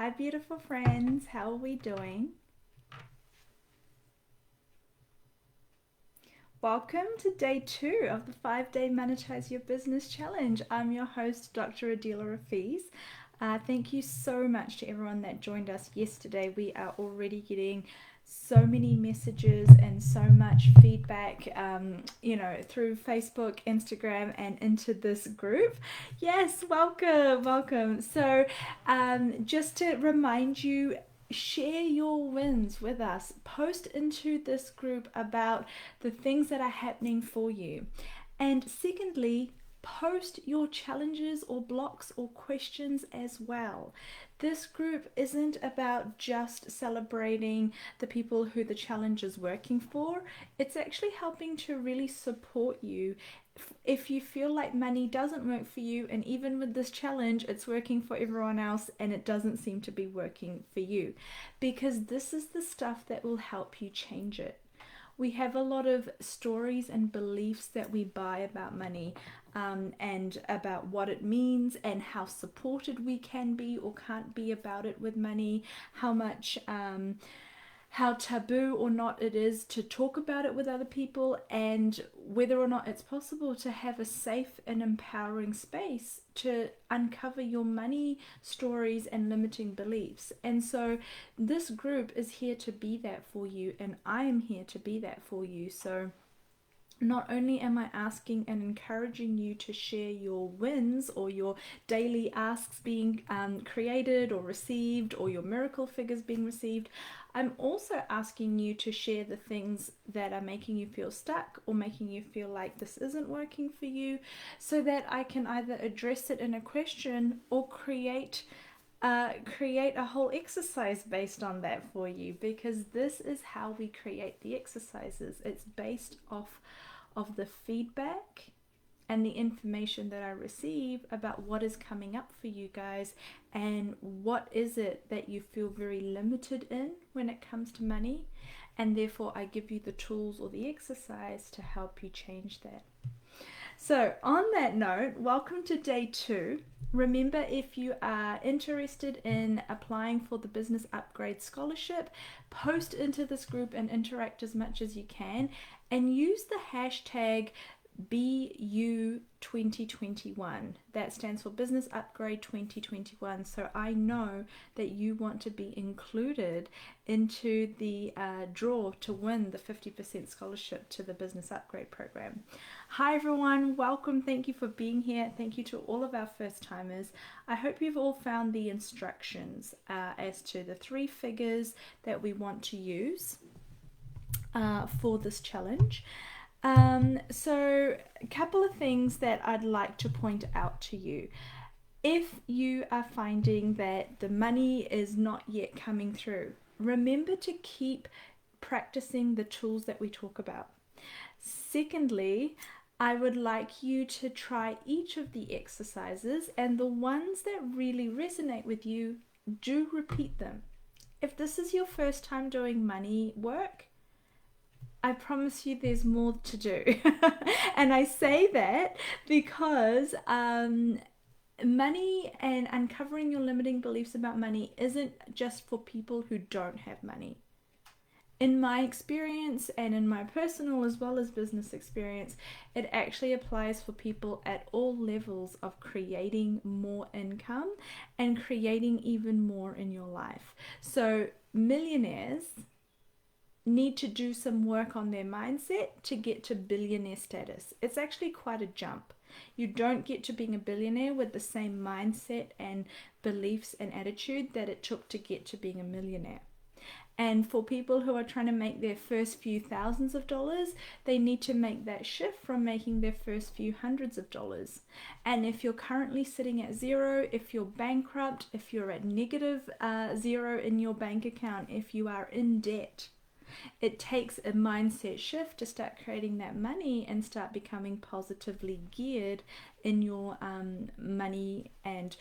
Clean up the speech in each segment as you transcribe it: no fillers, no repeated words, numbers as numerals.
Hi, beautiful friends. How are we doing? Welcome to day 2 of the 5-day Monetize Your Business Challenge. I'm your host, Dr. Adila Rafiz. Thank you so much to everyone that joined us yesterday. We are already getting so many messages and so much feedback, through Facebook, Instagram, and into this group. Yes, welcome. So, just to remind you, share your wins with us. Post into this group about the things that are happening for you. And secondly, post your challenges or blocks or questions as well. This group isn't about just celebrating the people who the challenge is working for. It's actually helping to really support you if you feel like money doesn't work for you, and even with this challenge it's working for everyone else and it doesn't seem to be working for you, because this is the stuff that will help you change it. We have a lot of stories and beliefs that we buy about money, and about what it means and how supported we can be or can't be about it with money, how much how taboo or not it is to talk about it with other people, and whether or not it's possible to have a safe and empowering space to uncover your money stories and limiting beliefs. And so this group is here to be that for you, and I am here to be that for you. So not only am I asking and encouraging you to share your wins or your daily asks being created or received, or your miracle figures being received, I'm also asking you to share the things that are making you feel stuck or making you feel like this isn't working for you, so that I can either address it in a question or create a whole exercise based on that for you, because this is how we create the exercises. It's based off of the feedback and the information that I receive about what is coming up for you guys, and what is it that you feel very limited in when it comes to money, and therefore I give you the tools or the exercise to help you change that. So on that note, welcome to day 2. Remember, if you are interested in applying for the Business Upgrade Scholarship, post into this group and interact as much as you can, and use the hashtag BU2021. That stands for Business Upgrade 2021. So I know that you want to be included into the draw to win the 50% scholarship to the Business Upgrade program. Hi everyone, welcome. Thank you for being here. Thank you to all of our first timers. I hope you've all found the instructions as to the 3 figures that we want to use for this challenge. So a couple of things that I'd like to point out to you. If you are finding that the money is not yet coming through, remember to keep practicing the tools that we talk about. Secondly, I would like you to try each of the exercises, and the ones that really resonate with you, do repeat them. If this is your first time doing money work, I promise you there's more to do. And I say that because money and uncovering your limiting beliefs about money isn't just for people who don't have money. In my experience, and in my personal as well as business experience, it actually applies for people at all levels of creating more income and creating even more in your life. So millionaires need to do some work on their mindset to get to billionaire status. It's actually quite a jump. You don't get to being a billionaire with the same mindset and beliefs and attitude that it took to get to being a millionaire. And for people who are trying to make their first few thousands of dollars, they need to make that shift from making their first few hundreds of dollars. And if you're currently sitting at 0, if you're bankrupt, if you're at negative 0 in your bank account, if you are in debt, it takes a mindset shift to start creating that money and start becoming positively geared in your money and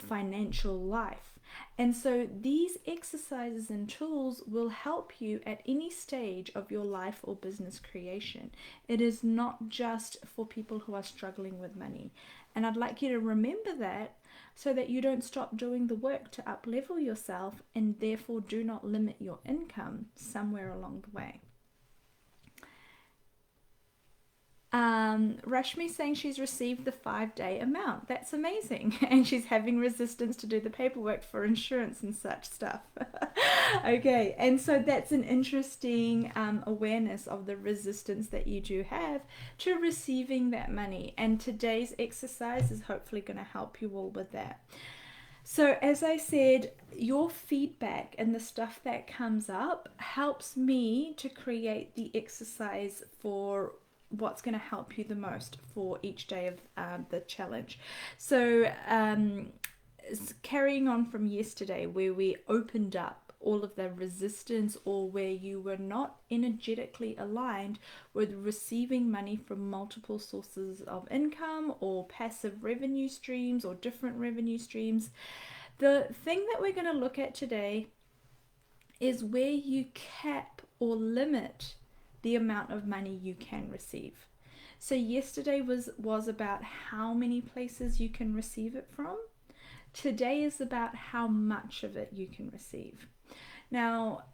financial life. And so these exercises and tools will help you at any stage of your life or business creation. It is not just for people who are struggling with money. And I'd like you to remember that so that you don't stop doing the work to up-level yourself and therefore do not limit your income somewhere along the way. Rashmi saying she's received the 5-day amount. That's amazing. And she's having resistance to do the paperwork for insurance and such stuff. Okay, and so that's an interesting awareness of the resistance that you do have to receiving that money. And today's exercise is hopefully going to help you all with that. So as I said, your feedback and the stuff that comes up helps me to create the exercise for what's going to help you the most for each day of the challenge. So carrying on from yesterday, where we opened up all of the resistance, or where you were not energetically aligned with receiving money from multiple sources of income or passive revenue streams or different revenue streams, the thing that we're going to look at today is where you cap or limit the amount of money you can receive. So yesterday was about how many places you can receive it from. Today is about how much of it you can receive. Now,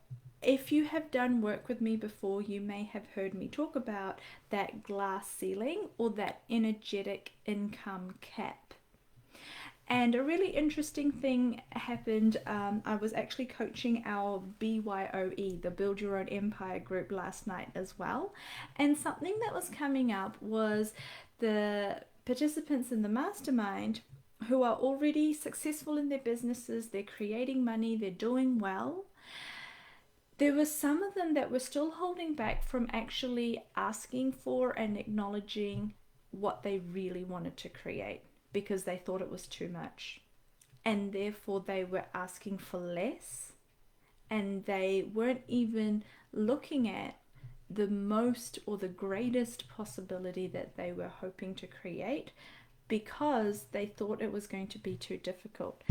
if you have done work with me before, you may have heard me talk about that glass ceiling or that energetic income cap. And a really interesting thing happened. I was actually coaching our BYOE, the Build Your Own Empire group, last night as well. And something that was coming up was the participants in the mastermind who are already successful in their businesses, they're creating money, they're doing well. There were some of them that were still holding back from actually asking for and acknowledging what they really wanted to create, because they thought it was too much, and therefore they were asking for less, and they weren't even looking at the most or the greatest possibility that they were hoping to create, because they thought it was going to be too difficult.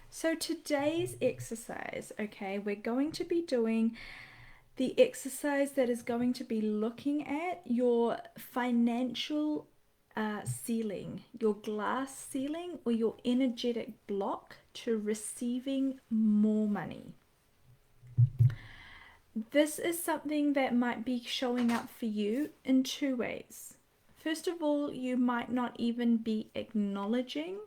So today's exercise, okay, we're going to be doing the exercise that is going to be looking at your financial ceiling, your glass ceiling, or your energetic block to receiving more money. This is something that might be showing up for you in two ways. First of all, you might not even be acknowledging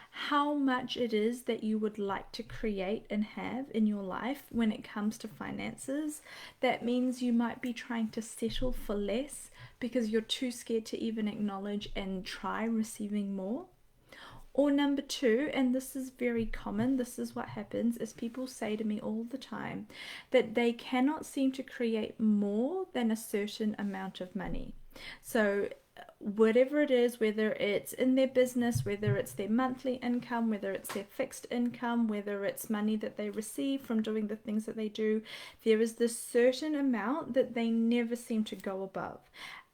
how much it is that you would like to create and have in your life when it comes to finances. That means you might be trying to settle for less because you're too scared to even acknowledge and try receiving more. Or number two, and this is very common, this is what happens, is people say to me all the time that they cannot seem to create more than a certain amount of money. So whatever it is, whether it's in their business, whether it's their monthly income, whether it's their fixed income, whether it's money that they receive from doing the things that they do, there is this certain amount that they never seem to go above.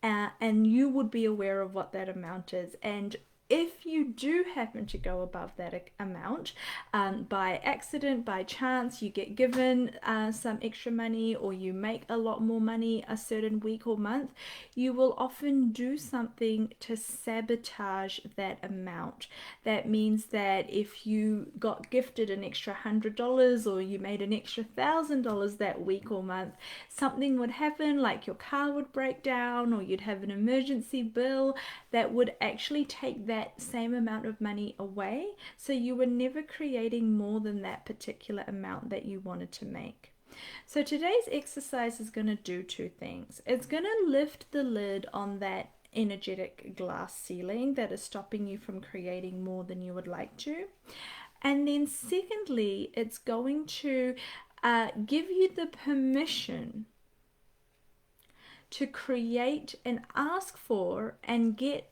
And you would be aware of what that amount is. And if you do happen to go above that amount, by accident, by chance, you get given some extra money, or you make a lot more money a certain week or month, you will often do something to sabotage that amount. That means that if you got gifted an extra $100 or you made an extra $1,000 that week or month, something would happen, like your car would break down, or you'd have an emergency bill that would actually take that same amount of money away, so you were never creating more than that particular amount that you wanted to make. So today's exercise is going to do two things. It's going to lift the lid on that energetic glass ceiling that is stopping you from creating more than you would like to. And then secondly, it's going to give you the permission to create and ask for and get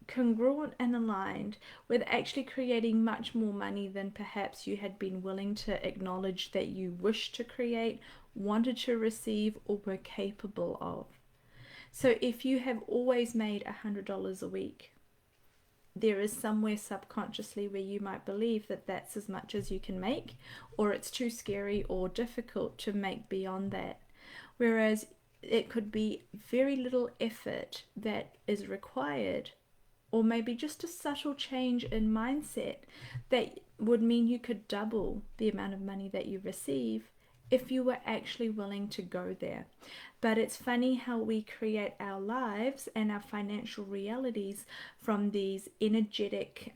congruent and aligned with actually creating much more money than perhaps you had been willing to acknowledge that you wished to create, wanted to receive, or were capable of. So if you have always made $100 a week, there is somewhere subconsciously where you might believe that that's as much as you can make, or it's too scary or difficult to make beyond that. Whereas it could be very little effort that is required, or maybe just a subtle change in mindset that would mean you could double the amount of money that you receive if you were actually willing to go there. But it's funny how we create our lives and our financial realities from these energetic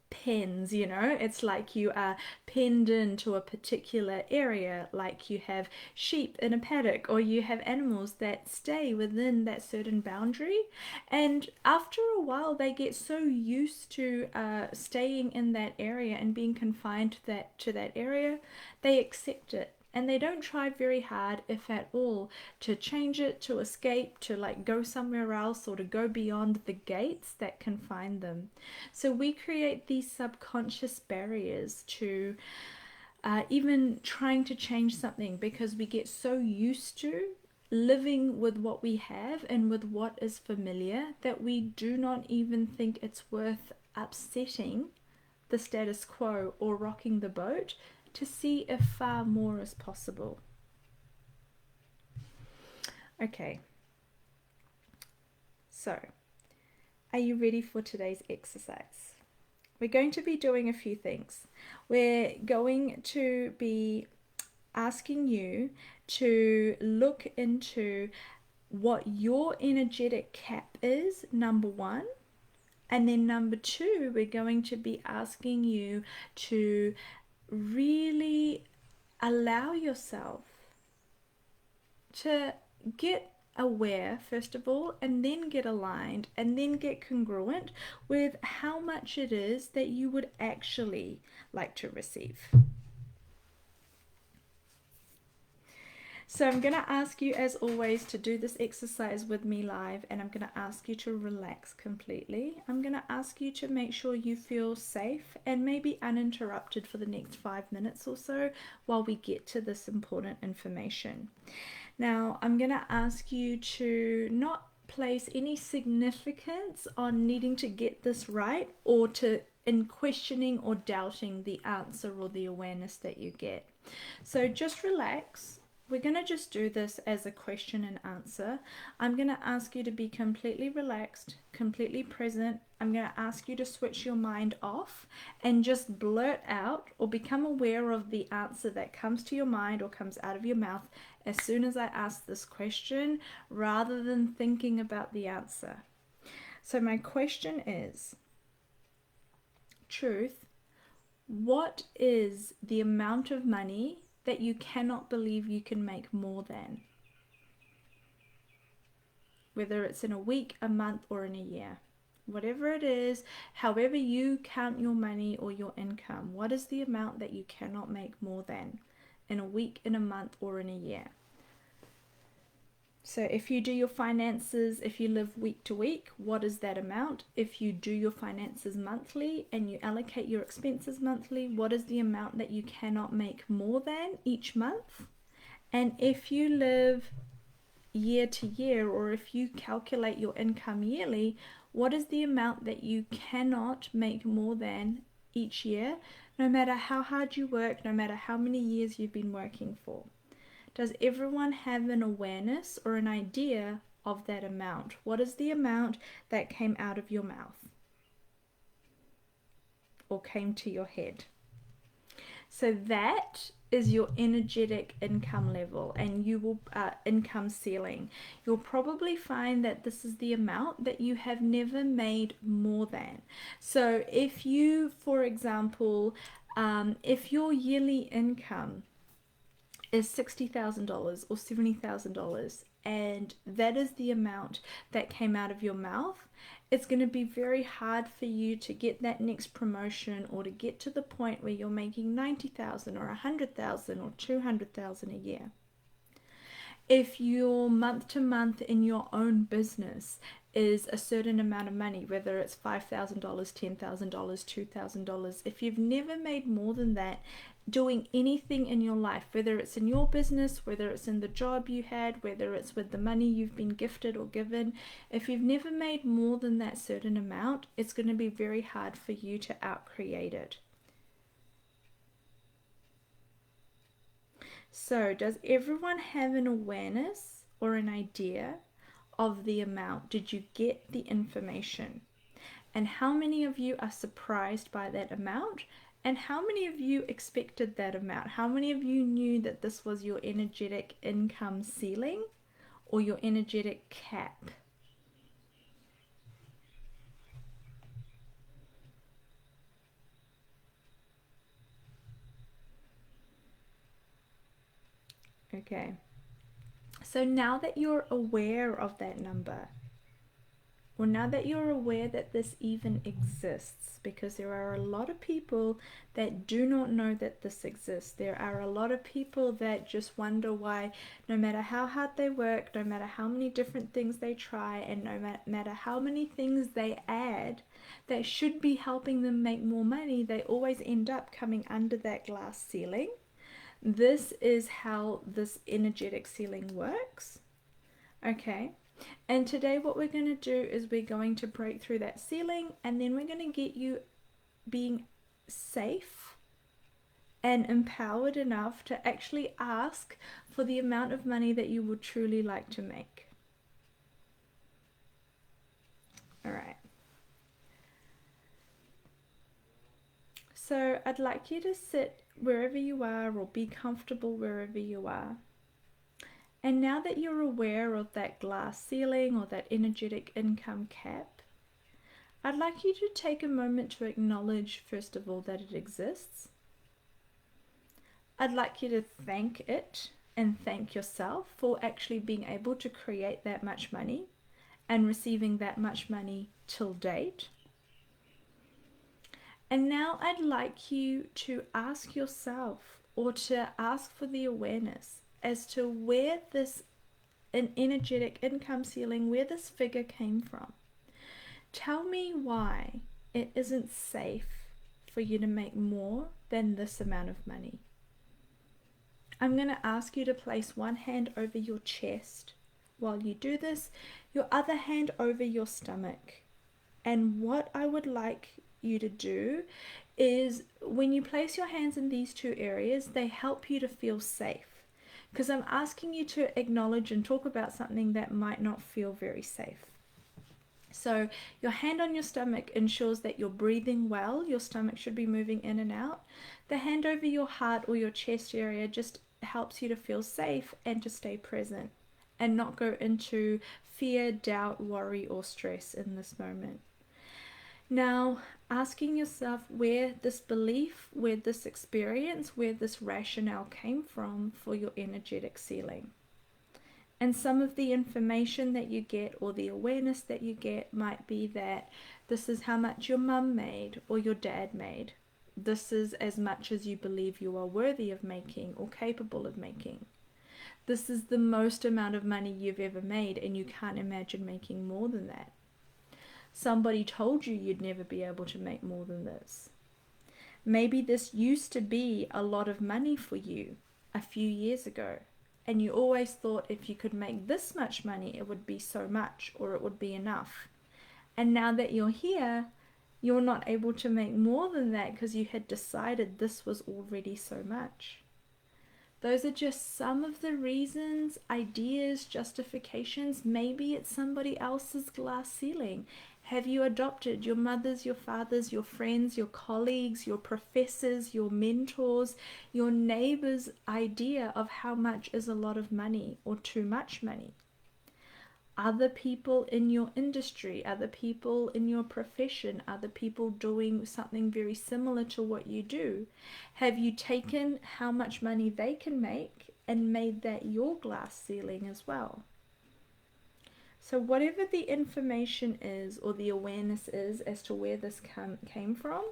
pens, it's like you are penned into a particular area, like you have sheep in a paddock, or you have animals that stay within that certain boundary, and after a while they get so used to staying in that area and being confined to that area, they accept it. And they don't try very hard, if at all, to change it, to escape, to like go somewhere else, or to go beyond the gates that confine them. So we create these subconscious barriers to even trying to change something, because we get so used to living with what we have and with what is familiar that we do not even think it's worth upsetting the status quo or rocking the boat to see if far more is possible. Okay, so are you ready for today's exercise? We're going to be doing a few things. We're going to be asking you to look into what your energetic cap is, number one. And then number two, we're going to be asking you to really allow yourself to get aware, first of all, and then get aligned, and then get congruent with how much it is that you would actually like to receive. So I'm going to ask you, as always, to do this exercise with me live, and I'm going to ask you to relax completely. I'm going to ask you to make sure you feel safe and maybe uninterrupted for the next 5 minutes or so while we get to this important information. Now, I'm going to ask you to not place any significance on needing to get this right, or in questioning or doubting the answer or the awareness that you get. So just relax. We're going to just do this as a question and answer. I'm going to ask you to be completely relaxed, completely present. I'm going to ask you to switch your mind off and just blurt out or become aware of the answer that comes to your mind or comes out of your mouth as soon as I ask this question, rather than thinking about the answer. So my question is, Truth, what is the amount of money that you cannot believe you can make more than? Whether it's in a week, a month, or in a year. Whatever it is, however you count your money or your income, what is the amount that you cannot make more than in a week, in a month, or in a year? So if you do your finances, if you live week to week, what is that amount? If you do your finances monthly and you allocate your expenses monthly, what is the amount that you cannot make more than each month? And if you live year to year, or if you calculate your income yearly, what is the amount that you cannot make more than each year, no matter how hard you work, no matter how many years you've been working for? Does everyone have an awareness or an idea of that amount? What is the amount that came out of your mouth or came to your head? So that is your energetic income level, and you will income ceiling. You'll probably find that this is the amount that you have never made more than. So if you, for example, if your yearly income is $60,000 or $70,000, and that is the amount that came out of your mouth, it's going to be very hard for you to get that next promotion, or to get to the point where you're making $90,000 or $100,000 or $200,000 a year. If you're month to month in your own business is a certain amount of money, whether it's $5,000, $10,000, $2,000. If you've never made more than that doing anything in your life, whether it's in your business, whether it's in the job you had, whether it's with the money you've been gifted or given, if you've never made more than that certain amount, it's going to be very hard for you to outcreate it. So, does everyone have an awareness or an idea of the amount? Did you get the information? And how many of you are surprised by that amount? And how many of you expected that amount? How many of you knew that this was your energetic income ceiling or your energetic cap? Okay. So now that you're aware of that number, or now that you're aware that this even exists, because there are a lot of people that do not know that this exists. There are a lot of people that just wonder why, no matter how hard they work, no matter how many different things they try, and no matter how many things they add that should be helping them make more money, they always end up coming under that glass ceiling. This is how this energetic ceiling works. Okay. And today what we're going to do is we're going to break through that ceiling, and then we're going to get you being safe and empowered enough to actually ask for the amount of money that you would truly like to make. All right. So I'd like you to sit wherever you are or be comfortable wherever you are. And now that you're aware of that glass ceiling or that energetic income cap, I'd like you to take a moment to acknowledge, first of all, that it exists. I'd like you to thank it and thank yourself for actually being able to create that much money and receiving that much money till date. And now I'd like you to ask yourself, or to ask for the awareness as to where this an energetic income ceiling, where this figure came from. Tell me why it isn't safe for you to make more than this amount of money. I'm going to ask you to place one hand over your chest while you do this, your other hand over your stomach. And what I would like you to do is, when you place your hands in these two areas, they help you to feel safe. Because I'm asking you to acknowledge and talk about something that might not feel very safe. So your hand on your stomach ensures that you're breathing well. Your stomach should be moving in and out. The hand over your heart or your chest area just helps you to feel safe and to stay present and not go into fear, doubt, worry, or stress in this moment. Now, asking yourself where this belief, where this experience, where this rationale came from for your energetic ceiling. And some of the information that you get, or the awareness that you get, might be that this is how much your mum made or your dad made. This is as much as you believe you are worthy of making or capable of making. This is the most amount of money you've ever made, and you can't imagine making more than that. Somebody told you you'd never be able to make more than this. Maybe this used to be a lot of money for you a few years ago, and you always thought if you could make this much money, it would be so much, or it would be enough. And now that you're here, you're not able to make more than that because you had decided this was already so much. Those are just some of the reasons, ideas, justifications. Maybe it's somebody else's glass ceiling. Have you adopted your mother's, your father's, your friends, your colleagues, your professors, your mentors, your neighbor's idea of how much is a lot of money or too much money? Other people in your industry, other people in your profession, other people doing something very similar to what you do. Have you taken how much money they can make and made that your glass ceiling as well? So whatever the information is or the awareness is as to where this came from,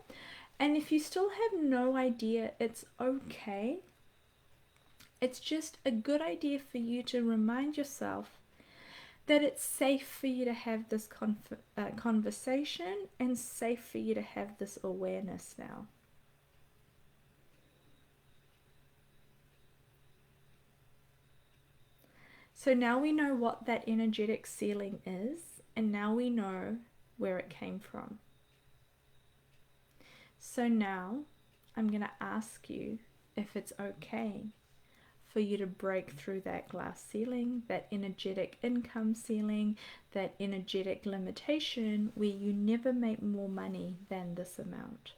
and if you still have no idea, it's okay. It's just a good idea for you to remind yourself that it's safe for you to have this conversation and safe for you to have this awareness now. So now we know what that energetic ceiling is, and now we know where it came from. So now I'm going to ask you if it's okay for you to break through that glass ceiling, that energetic income ceiling, that energetic limitation where you never make more money than this amount.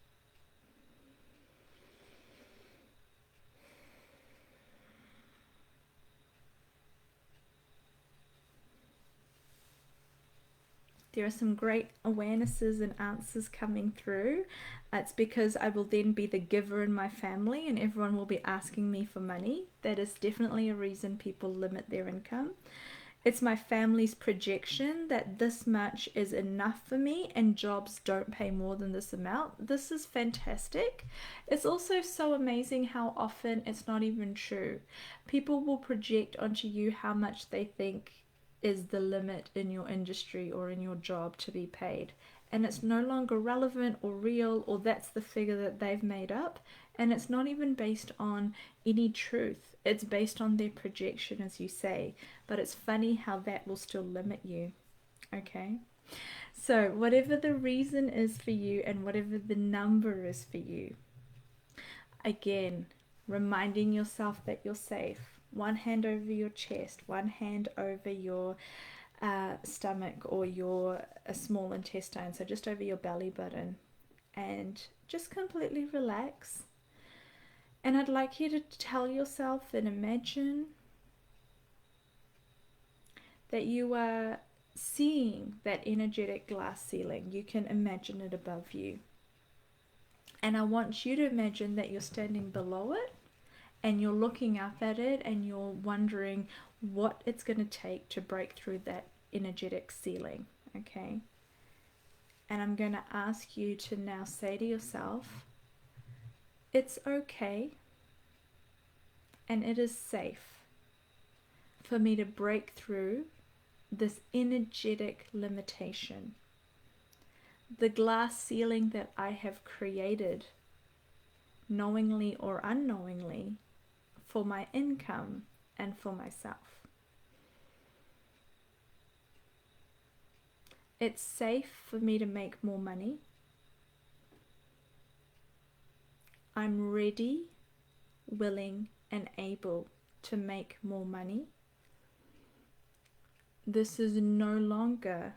There are some great awarenesses and answers coming through. It's because I will then be the giver in my family and everyone will be asking me for money. That is definitely a reason people limit their income. It's my family's projection that this much is enough for me and jobs don't pay more than this amount. This is fantastic. It's also so amazing how often it's not even true. People will project onto you how much they think is the limit in your industry or in your job to be paid. And it's no longer relevant or real, or that's the figure that they've made up. And it's not even based on any truth. It's based on their projection, as you say. But it's funny how that will still limit you. Okay? So whatever the reason is for you and whatever the number is for you, again, reminding yourself that you're safe. One hand over your chest, one hand over your stomach or your small intestine, so just over your belly button, and just completely relax. And I'd like you to tell yourself and imagine that you are seeing that energetic glass ceiling. You can imagine it above you. And I want you to imagine that you're standing below it and you're looking up at it and you're wondering what it's going to take to break through that energetic ceiling, okay? And I'm going to ask you to now say to yourself, it's okay and it is safe for me to break through this energetic limitation, the glass ceiling that I have created, knowingly or unknowingly, for my income and for myself. It's safe for me to make more money. I'm ready, willing, and able to make more money. This is no longer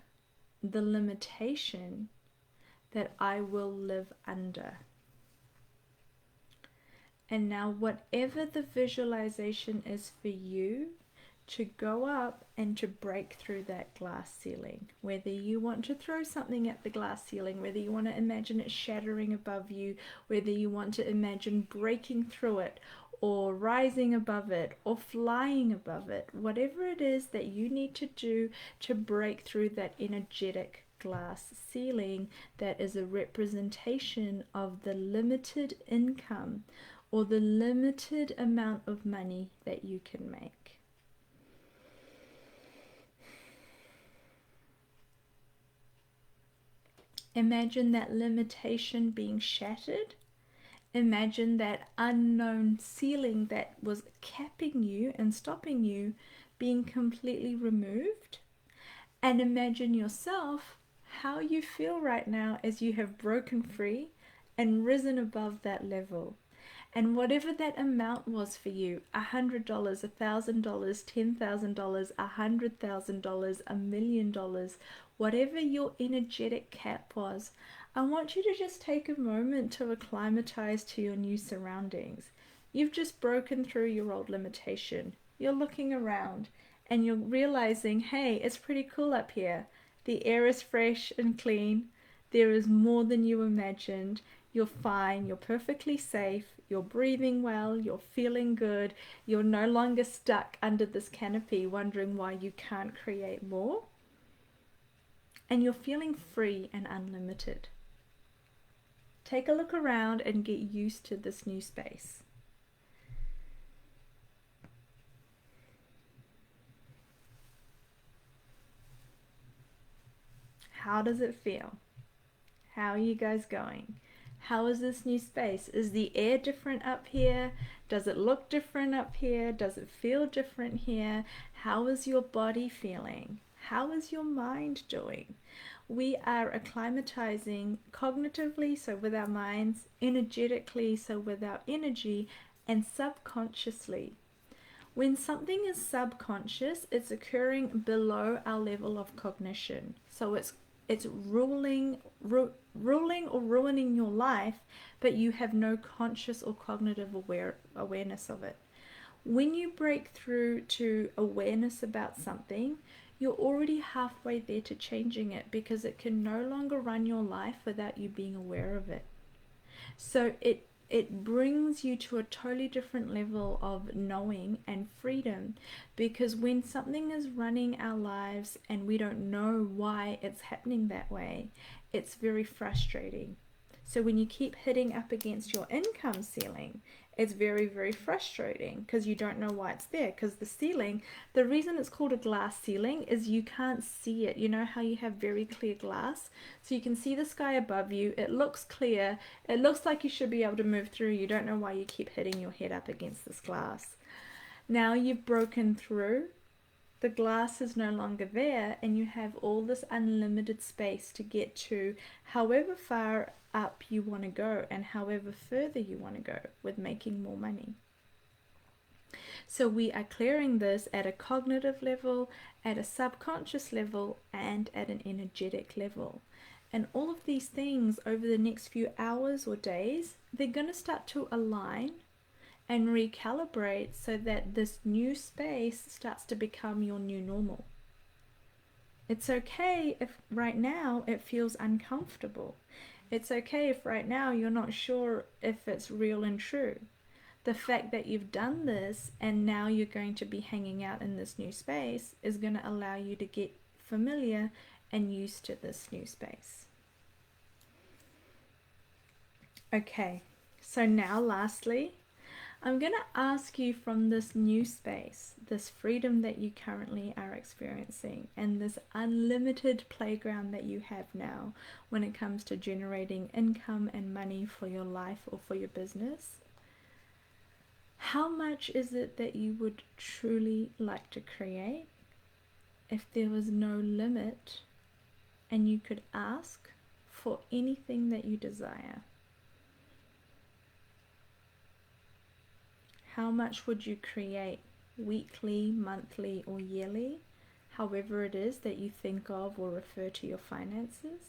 the limitation that I will live under. And now whatever the visualization is for you, to go up and to break through that glass ceiling, whether you want to throw something at the glass ceiling, whether you want to imagine it shattering above you, whether you want to imagine breaking through it or rising above it or flying above it, whatever it is that you need to do to break through that energetic glass ceiling that is a representation of the limited income or the limited amount of money that you can make. Imagine that limitation being shattered. Imagine that unknown ceiling that was capping you and stopping you being completely removed. And imagine yourself, how you feel right now as you have broken free and risen above that level. And whatever that amount was for you, $100, $1,000, $10,000, $100,000, $1 million, whatever your energetic cap was, I want you to just take a moment to acclimatize to your new surroundings. You've just broken through your old limitation. You're looking around and you're realizing, hey, it's pretty cool up here. The air is fresh and clean. There is more than you imagined. You're fine. You're perfectly safe. You're breathing well. You're feeling good. You're no longer stuck under this canopy wondering why you can't create more. And you're feeling free and unlimited. Take a look around and get used to this new space. How does it feel? How are you guys going? How is this new space? Is the air different up here? Does it look different up here? Does it feel different here? How is your body feeling? How is your mind doing? We are acclimatizing cognitively, so with our minds, energetically, so with our energy, and subconsciously. When something is subconscious, it's occurring below our level of cognition. So it's ruling or ruining your life, but you have no conscious or cognitive awareness of it. When you break through to awareness about something, you're already halfway there to changing it, because it can no longer run your life without you being aware of it. So it brings you to a totally different level of knowing and freedom, because when something is running our lives and we don't know why it's happening that way, it's very frustrating. So when you keep hitting up against your income ceiling, it's very, very frustrating, because you don't know why it's there. Because the ceiling, the reason it's called a glass ceiling is you can't see it. You know how you have very clear glass? So you can see the sky above you. It looks clear. It looks like you should be able to move through. You don't know why you keep hitting your head up against this glass. Now you've broken through. The glass is no longer there, and you have all this unlimited space to get to however far up you want to go and however further you want to go with making more money. So we are clearing this at a cognitive level, at a subconscious level, and at an energetic level. And all of these things over the next few hours or days, they're going to start to align and recalibrate so that this new space starts to become your new normal. It's okay if right now it feels uncomfortable. It's okay if right now you're not sure if it's real and true. The fact that you've done this and now you're going to be hanging out in this new space is going to allow you to get familiar and used to this new space. Okay, so now lastly, I'm going to ask you, from this new space, this freedom that you currently are experiencing, and this unlimited playground that you have now when it comes to generating income and money for your life or for your business, how much is it that you would truly like to create if there was no limit and you could ask for anything that you desire? How much would you create weekly, monthly, or yearly, however it is that you think of or refer to your finances?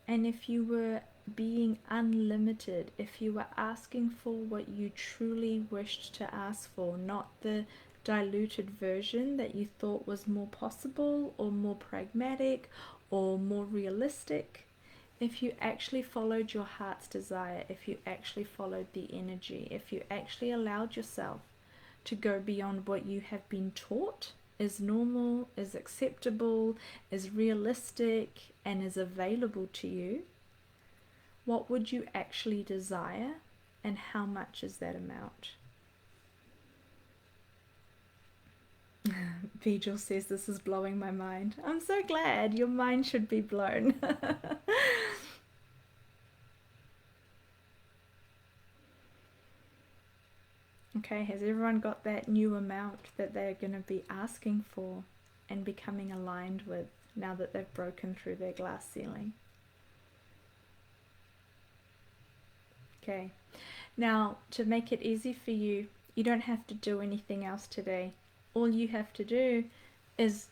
And if you were being unlimited, if you were asking for what you truly wished to ask for, not the diluted version that you thought was more possible or more pragmatic or more realistic, if you actually followed your heart's desire, if you actually followed the energy, if you actually allowed yourself to go beyond what you have been taught is normal, is acceptable, is realistic, and is available to you, what would you actually desire, and how much is that amount? Vigil says this is blowing my mind. I'm so glad. Your mind should be blown. Okay, has everyone got that new amount that they're going to be asking for and becoming aligned with now that they've broken through their glass ceiling? Okay, now to make it easy for you, you don't have to do anything else today. All you have to do is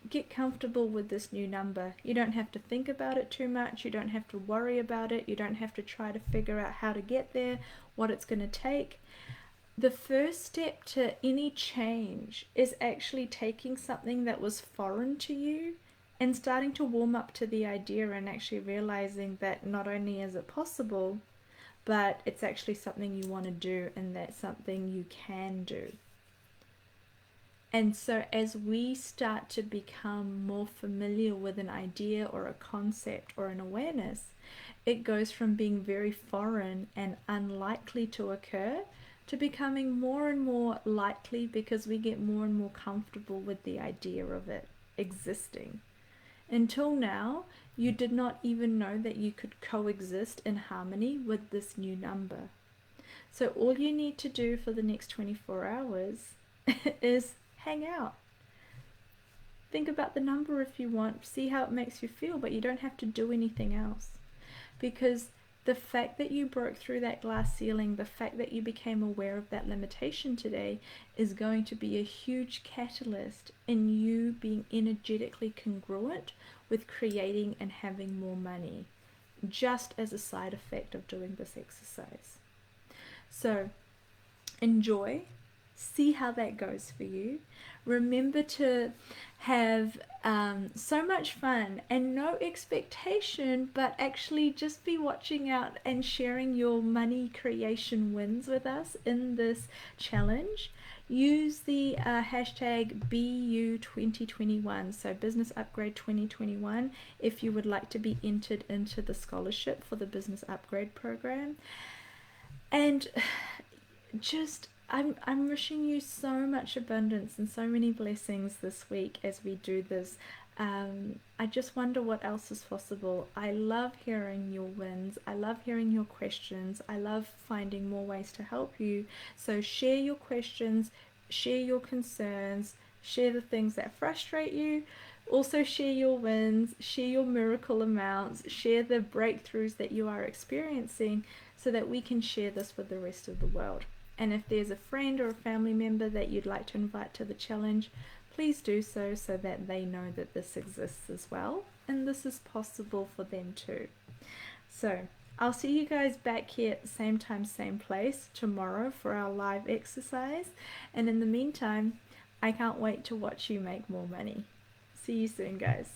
get comfortable with this new number. You don't have to think about it too much. You don't have to worry about it. You don't have to try to figure out how to get there, what it's going to take. The first step to any change is actually taking something that was foreign to you and starting to warm up to the idea, and actually realizing that not only is it possible, but it's actually something you want to do, and that's something you can do. And so as we start to become more familiar with an idea or a concept or an awareness, it goes from being very foreign and unlikely to occur to becoming more and more likely because we get more and more comfortable with the idea of it existing. Until now, you did not even know that you could coexist in harmony with this new number. So all you need to do for the next 24 hours is hang out. Think about the number if you want, see how it makes you feel, but you don't have to do anything else. Because the fact that you broke through that glass ceiling, the fact that you became aware of that limitation today is going to be a huge catalyst in you being energetically congruent with creating and having more money, just as a side effect of doing this exercise. So enjoy, see how that goes for you. Remember to have so much fun and no expectation, but actually just be watching out and sharing your money creation wins with us in this challenge. Use the hashtag BU2021, so Business Upgrade 2021, if you would like to be entered into the scholarship for the Business Upgrade program. And just I'm wishing you so much abundance and so many blessings this week as we do this. I just wonder what else is possible. I love hearing your wins. I love hearing your questions. I love finding more ways to help you. So share your questions, share your concerns, share the things that frustrate you. Also share your wins, share your miracle amounts, share the breakthroughs that you are experiencing so that we can share this with the rest of the world. And if there's a friend or a family member that you'd like to invite to the challenge, please do so that they know that this exists as well and this is possible for them too. So I'll see you guys back here at the same time, same place tomorrow for our live exercise. And in the meantime, I can't wait to watch you make more money. See you soon, guys.